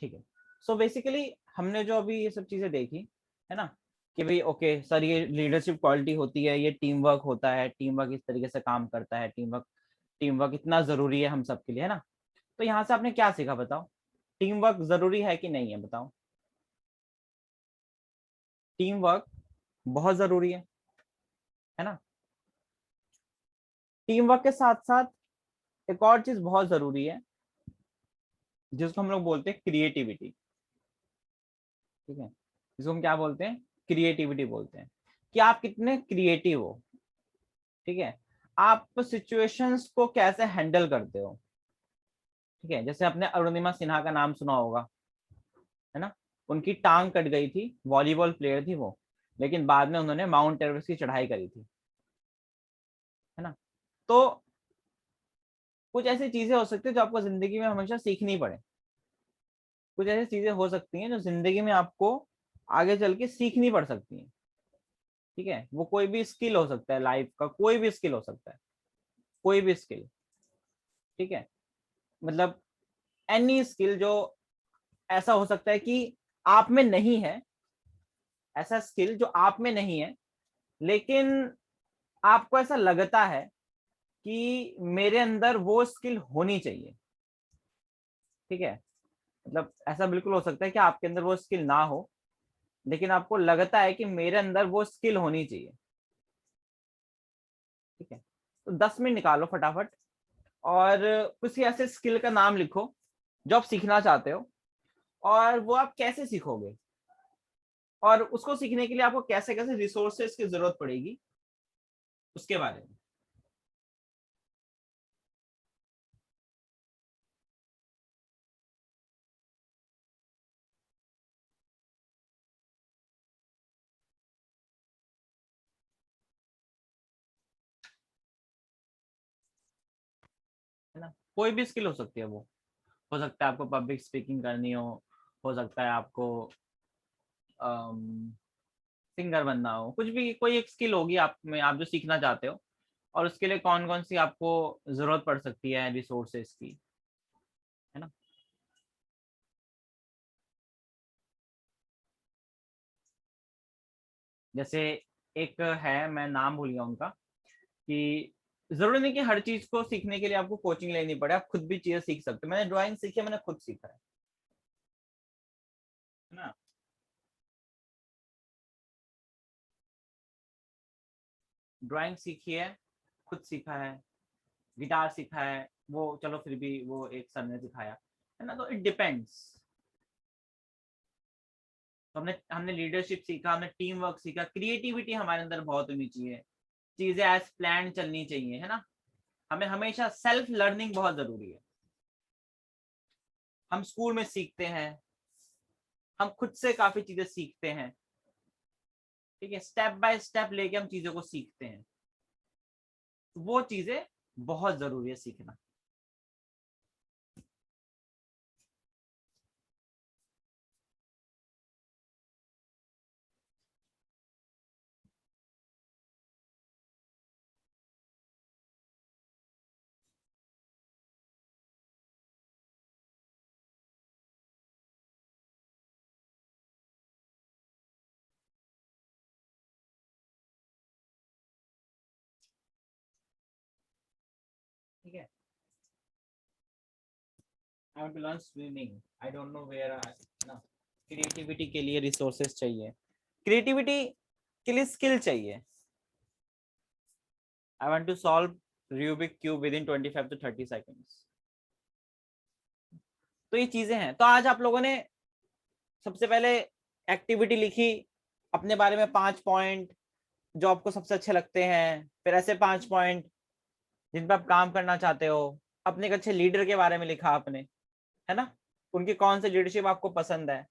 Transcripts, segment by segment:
ठीक है। So basically हमने जो अभी ये सब चीजें देखी है ना, कि भाई ओके सर ये लीडरशिप क्वालिटी होती है, ये टीम वर्क होता है, टीम वर्क इस तरीके से काम करता है, टीम वर्क इतना जरूरी है हम सबके लिए, है ना। तो यहाँ से आपने क्या सीखा बताओ, टीम वर्क जरूरी है कि नहीं है बताओ। टीम वर्क बहुत जरूरी है ना। टीम वर्क के साथ साथ एक और चीज बहुत जरूरी है जिसको हम लोग बोलते हैं क्रिएटिविटी। ठीक है, इसको हम क्या बोलते हैं, क्रिएटिविटी बोलते हैं, कि आप कितने क्रिएटिव हो। ठीक है, आप सिचुएशंस को कैसे हैंडल करते हो। ठीक है, जैसे आपने अरुणिमा सिन्हा का नाम सुना होगा, है ना। उनकी टांग कट गई थी, वॉलीबॉल प्लेयर थी वो, लेकिन बाद में उन्होंने माउंट एवरेस्ट की चढ़ाई करी थी, है ना। तो कुछ ऐसी चीजें हो सकती है जो आपको जिंदगी में हमेशा सीखनी पड़े। कुछ ऐसी चीजें हो सकती हैं जो जिंदगी में आपको आगे चल के सीखनी पड़ सकती हैं। ठीक है, वो कोई भी स्किल हो सकता है, लाइफ का कोई भी स्किल हो सकता है, कोई भी स्किल। ठीक है, मतलब एनी स्किल जो ऐसा हो सकता है कि आप में नहीं है, ऐसा स्किल जो आप में नहीं है, लेकिन आपको ऐसा लगता है कि मेरे अंदर वो स्किल होनी चाहिए। ठीक है, मतलब ऐसा बिल्कुल हो सकता है कि आपके अंदर वो स्किल ना हो, लेकिन आपको लगता है कि मेरे अंदर वो स्किल होनी चाहिए। ठीक है, तो 10 मिनट निकालो फटाफट और किसी ऐसे स्किल का नाम लिखो जो आप सीखना चाहते हो, और वो आप कैसे सीखोगे, और उसको सीखने के लिए आपको कैसे कैसे रिसोर्सेज की जरूरत पड़ेगी, उसके बारे में। है ना, कोई भी स्किल हो सकती है वो। हो सकता है आपको पब्लिक स्पीकिंग करनी हो सकता है आपको सिंगर बनना हो, कुछ भी कोई एक स्किल होगी आप में, आप जो सीखना चाहते हो, और उसके लिए कौन कौन सी आपको जरूरत पड़ सकती है रिसोर्सेज की, है ना। जैसे एक है, मैं नाम भूल गया उनका, कि जरूरी नहीं कि हर चीज को सीखने के लिए आपको कोचिंग लेनी पड़े, आप खुद भी चीजें सीख सकते हो। मैंने ड्राइंग सीखी है, मैंने खुद सीखा है ना। ड्राइंग सीखी है, खुद सीखा है, गिटार सीखा है, वो चलो फिर भी वो एक सर ने सिखाया, है ना। तो इट डिपेंड्स। तो हमने हमने लीडरशिप सीखा, हमने टीम वर्क सीखा, क्रिएटिविटी हमारे अंदर बहुत होनी चाहिए, चीजें एज प्लान चलनी चाहिए, है ना। हमें हमेशा सेल्फ लर्निंग बहुत जरूरी है। हम स्कूल में सीखते हैं, हम खुद से काफी चीजें सीखते हैं। ठीक है, स्टेप बाय स्टेप लेके हम चीजों को सीखते हैं, तो वो चीजें बहुत जरूरी है सीखना। ठीक है, I want to learn swimming, I don't know where I, ना। क्रिएटिविटी के लिए रिसोर्सेज चाहिए, क्रिएटिविटी के लिए स्किल चाहिए। I want to solve Rubik cube within 25 to 30 seconds। तो ये चीजें हैं। तो आज आप लोगों ने सबसे पहले एक्टिविटी लिखी, अपने बारे में 5 पॉइंट जो आपको सबसे अच्छे लगते हैं, फिर ऐसे 5 पॉइंट जिन पर आप काम करना चाहते हो, अपने एक अच्छे लीडर के बारे में लिखा आपने, है ना, उनकी कौन सी लीडरशिप आपको पसंद है।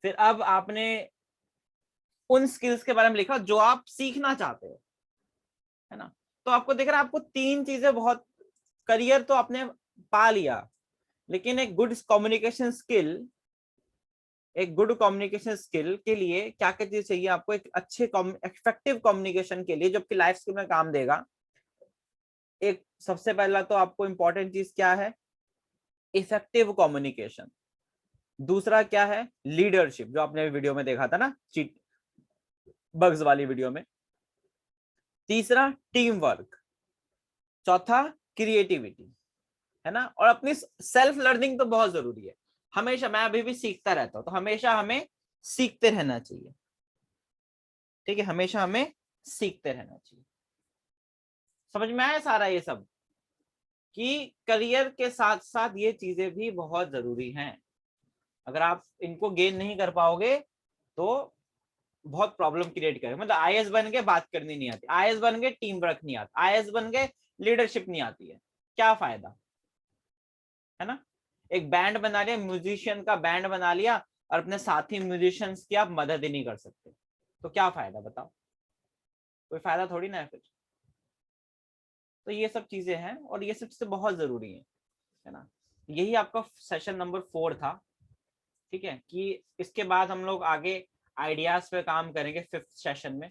फिर अब आपने उन स्किल्स के बारे में लिखा जो आप सीखना चाहते हो, है ना। तो आपको देख रहा है, आपको 3 चीजें बहुत, करियर तो आपने पा लिया, लेकिन एक गुड कम्युनिकेशन स्किल के लिए क्या क्या चीज चाहिए आपको, एक अच्छे इफेक्टिव कम्युनिकेशन के लिए जो आपकी लाइफ स्किल में काम देगा। एक सबसे पहला तो आपको इंपॉर्टेंट चीज क्या है, इफेक्टिव कम्युनिकेशन। दूसरा क्या है, लीडरशिप, जो आपने वीडियो में देखा था ना, चीट बग्स वाली वीडियो में। तीसरा टीम वर्क। चौथा क्रिएटिविटी, है ना। और अपनी सेल्फ लर्निंग तो बहुत जरूरी है। हमेशा, मैं अभी भी सीखता रहता हूं, तो हमेशा हमें सीखते रहना चाहिए। ठीक है, हमेशा हमें सीखते रहना चाहिए। समझ में आया सारा ये सब, कि करियर के साथ साथ ये चीजें भी बहुत जरूरी हैं। अगर आप इनको गेन नहीं कर पाओगे तो बहुत प्रॉब्लम क्रिएट करें। मतलब आईएएस बन के बात करनी नहीं आती, आईएएस बन के टीम वर्क नहीं आता, आईएएस बन के लीडरशिप नहीं आती है, क्या फायदा, है ना। एक बैंड बना लिया, म्यूजिशियन का बैंड बना लिया, और अपने साथी म्यूजिशियंस की आप मदद ही नहीं कर सकते, तो क्या फायदा बताओ, कोई फायदा थोड़ी ना है फिर। तो ये सब चीजें हैं, और ये सब चीजें बहुत जरूरी है ना। यही आपका सेशन नंबर 4 था। ठीक है, कि इसके बाद हम लोग आगे आइडियाज पे काम करेंगे 5th सेशन में।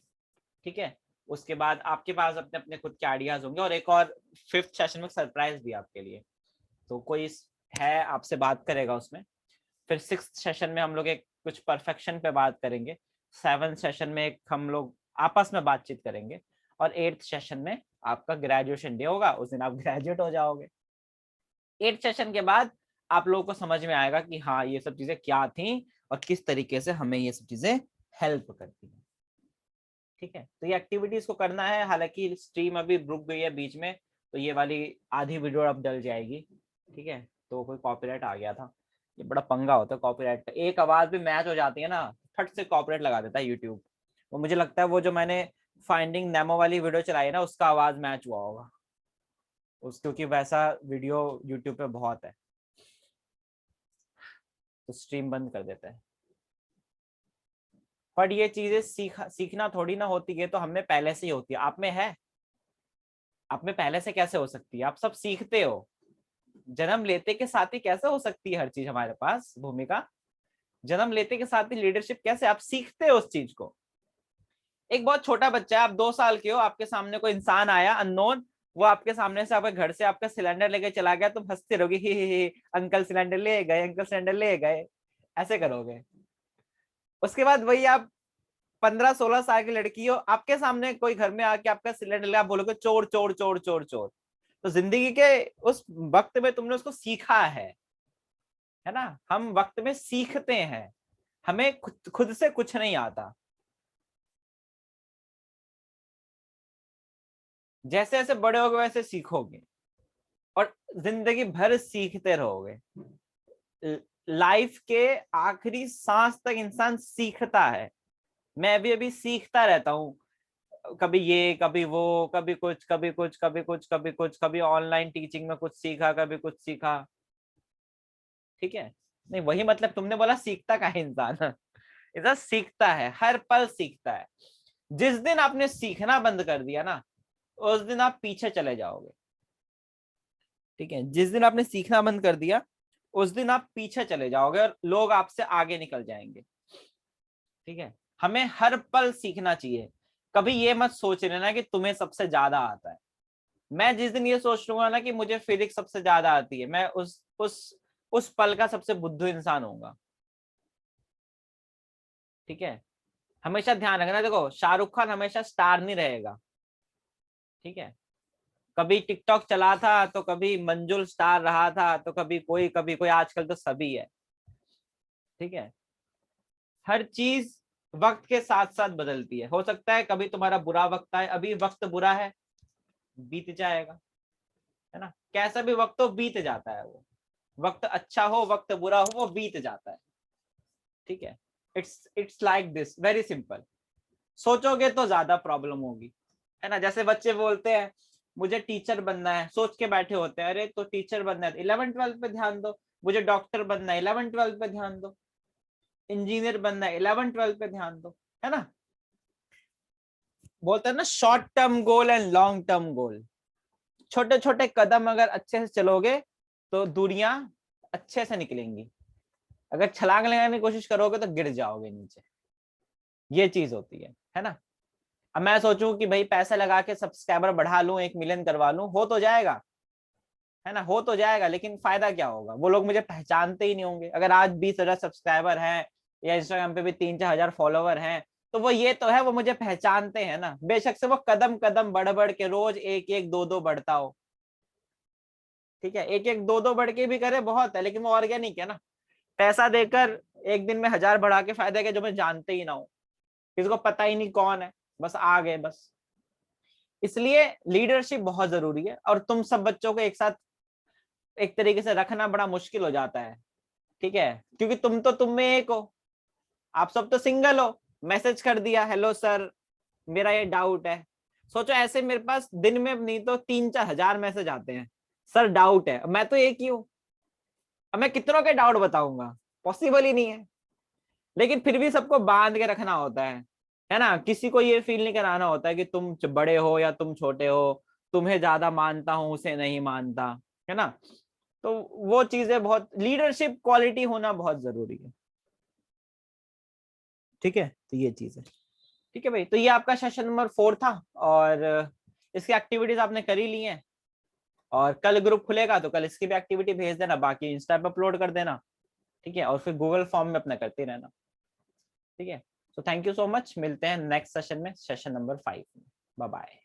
ठीक है, उसके बाद आपके पास अपने अपने खुद के आइडियाज होंगे, और एक और 5th सेशन में सरप्राइज भी आपके लिए, तो कोई है आपसे बात करेगा उसमें। फिर 6th सेशन में हम लोग एक कुछ परफेक्शन पे बात करेंगे। 7th सेशन में एक हम लोग आपस में बातचीत करेंगे, और 8th सेशन में आपका ग्रेजुएशन डे होगा, उस दिन आप ग्रेजुएट हो जाओगे। 8th सेशन के बाद आप लोगों को समझ में आएगा कि हाँ ये सब चीजें क्या थी, और किस तरीके से हमें ये सब चीजें हेल्प करती हैं। ठीक है, तो ये एक्टिविटीज को करना है। हालांकि स्ट्रीम अभी रुक गई है बीच में, तो ये वाली आधी वीडियो अब डल जाएगी। ठीक है, तो कोई कॉपीराइट आ गया था, ये बड़ा पंगा होता है कॉपीराइट का। एक आवाज भी मैच हो जाती है ना, फट से कॉपीराइट लगा देता है यूट्यूब। वो मुझे लगता है वो जो मैंने फाइंडिंग नेमो वाली वीडियो चलाई है ना, उसका आवाज मैच हुआ होगा उस, क्योंकि वैसा वीडियो यूट्यूब पे बहुत है, तो स्ट्रीम बंद कर देता है। पर ये चीजें सीखना थोड़ी ना होती है, तो हमें पहले से ही होती है। आप में है, आप में पहले से कैसे हो सकती है, आप सब सीखते हो। जन्म लेते के साथ ही कैसे हो सकती है हर चीज हमारे पास, भूमिका जन्म लेते के साथ ही लीडरशिप कैसे, आप सीखते हो उस चीज को। एक बहुत छोटा बच्चा है, आप 2 साल के हो, आपके सामने कोई इंसान आया अननोन, वो आपके सामने से आपके घर से आपका सिलेंडर लेके चला गया, तुम हंसते रहोगे, ही अंकल सिलेंडर ले गए, अंकल सिलेंडर ले गए, ऐसे करोगे। उसके बाद वही आप 15-16 साल की लड़की हो, आपके सामने कोई घर में आके आपका सिलेंडर ले, आप बोलोगे चोर चोर चोर चोर चोर। तो जिंदगी के उस वक्त में तुमने उसको सीखा है ना। हम वक्त में सीखते हैं, हमें खुद से कुछ नहीं आता। जैसे जैसे बड़े होगे वैसे सीखोगे, और जिंदगी भर सीखते रहोगे। लाइफ के आखिरी सांस तक इंसान सीखता है। मैं भी अभी सीखता रहता हूँ, कभी ये कभी वो, कभी कुछ कभी कुछ कभी कुछ कभी कुछ, कभी ऑनलाइन टीचिंग में कुछ सीखा, कभी कुछ सीखा। ठीक है, नहीं वही मतलब तुमने बोला सीखता का है इंसान, इंसान सीखता है, हर पल सीखता है। जिस दिन आपने सीखना बंद कर दिया ना, उस दिन आप पीछे चले जाओगे। ठीक है, जिस दिन आपने सीखना बंद कर दिया, उस दिन आप पीछे चले जाओगे, और लोग आपसे आगे निकल जाएंगे। ठीक है, हमें हर पल सीखना चाहिए। कभी ये मत सोच लेना कि तुम्हें सबसे ज्यादा आता है। मैं जिस दिन ये सोच लूंगा ना कि मुझे फिजिक्स सबसे ज्यादा आती है, मैं उस पल का सबसे बुद्धू इंसान होऊंगा। ठीक है, हमेशा ध्यान रखना, देखो शाहरुख खान हमेशा स्टार नहीं रहेगा। ठीक है, कभी टिकटॉक चला था, तो कभी मंजुल स्टार रहा था, तो कभी कोई, आजकल तो सभी है। ठीक है, हर चीज वक्त के साथ साथ बदलती है। हो सकता है कभी तुम्हारा बुरा वक्त आए, अभी वक्त बुरा है, बीत जाएगा, है ना। कैसा भी वक्त हो बीत जाता है वो, वक्त अच्छा हो वक्त बुरा हो, वो बीत जाता है। ठीक है, it's like this, very simple. सोचोगे तो ज्यादा प्रॉब्लम होगी, है ना। जैसे बच्चे बोलते हैं मुझे टीचर बनना है, सोच के बैठे होते हैं, अरे तो टीचर बनना है 11th-12th पे ध्यान दो। मुझे डॉक्टर बनना है 11th-12th पे ध्यान दो। इंजीनियर बनना है 11th-12th पे ध्यान दो, है ना। बोलते हैं ना, short term goal and long term goal. छोटे छोटे कदम अगर अच्छे से चलोगे तो दूरियां अच्छे से निकलेंगी। अगर छलांग लगाने की कोशिश करोगे तो गिर जाओगे नीचे। ये चीज होती है ना। अब मैं सोचूं कि भाई पैसे लगा के सब्सक्राइबर बढ़ा लूं, 1 मिलियन करवा लूं, हो तो जाएगा, है ना, हो तो जाएगा, लेकिन फायदा क्या होगा, वो लोग मुझे पहचानते ही नहीं होंगे। अगर आज 20,000 सब्सक्राइबर हैं या इंस्टाग्राम पे भी 3-4 हजार फॉलोवर हैं, तो वो ये तो है, वो मुझे पहचानते हैं ना, बेशक से वो कदम कदम बढ़ बढ़ के रोज एक एक दो दो बढ़ता हो, ठीक है, एक एक दो दो बढ़ के भी करे बहुत है, लेकिन वो ऑर्गेनिक है ना। पैसा देकर एक दिन में 1000 बढ़ा के फायदा क्या, जो मैं जानते ही ना हो, किसी को पता ही नहीं कौन है, बस आ गए बस। इसलिए लीडरशिप बहुत जरूरी है, और तुम सब बच्चों को एक साथ एक तरीके से रखना बड़ा मुश्किल हो जाता है, ठीक है, क्योंकि तुम में एक हो, आप सब तो सिंगल हो। मैसेज कर दिया, हेलो सर मेरा ये डाउट है। सोचो ऐसे मेरे पास दिन में नहीं तो 3-4 हजार मैसेज आते हैं, सर डाउट है, मैं तो एक ही हूँ, अब मैं कितनों के डाउट बताऊंगा, पॉसिबल ही नहीं है। लेकिन फिर भी सबको बांध के रखना होता है ना, किसी को ये फील नहीं कराना होता है कि तुम बड़े हो या तुम छोटे हो, तुम्हें ज्यादा मानता हूं उसे नहीं मानता, है ना। तो वो चीजें बहुत, लीडरशिप क्वालिटी होना बहुत जरूरी है, ठीक है, तो ये चीज है। ठीक है भाई, तो ये आपका सेशन नंबर 4 था, और इसकी एक्टिविटीज आपने करी ली हैं, और कल ग्रुप खुलेगा तो कल इसकी भी एक्टिविटी भेज देना, बाकी इंस्टा पे अपलोड कर देना, ठीक है, और फिर गूगल फॉर्म में अपना करते रहना, ठीक है। तो थैंक यू सो मच, मिलते हैं नेक्स्ट सेशन में, सेशन नंबर 5 में। Bye bye.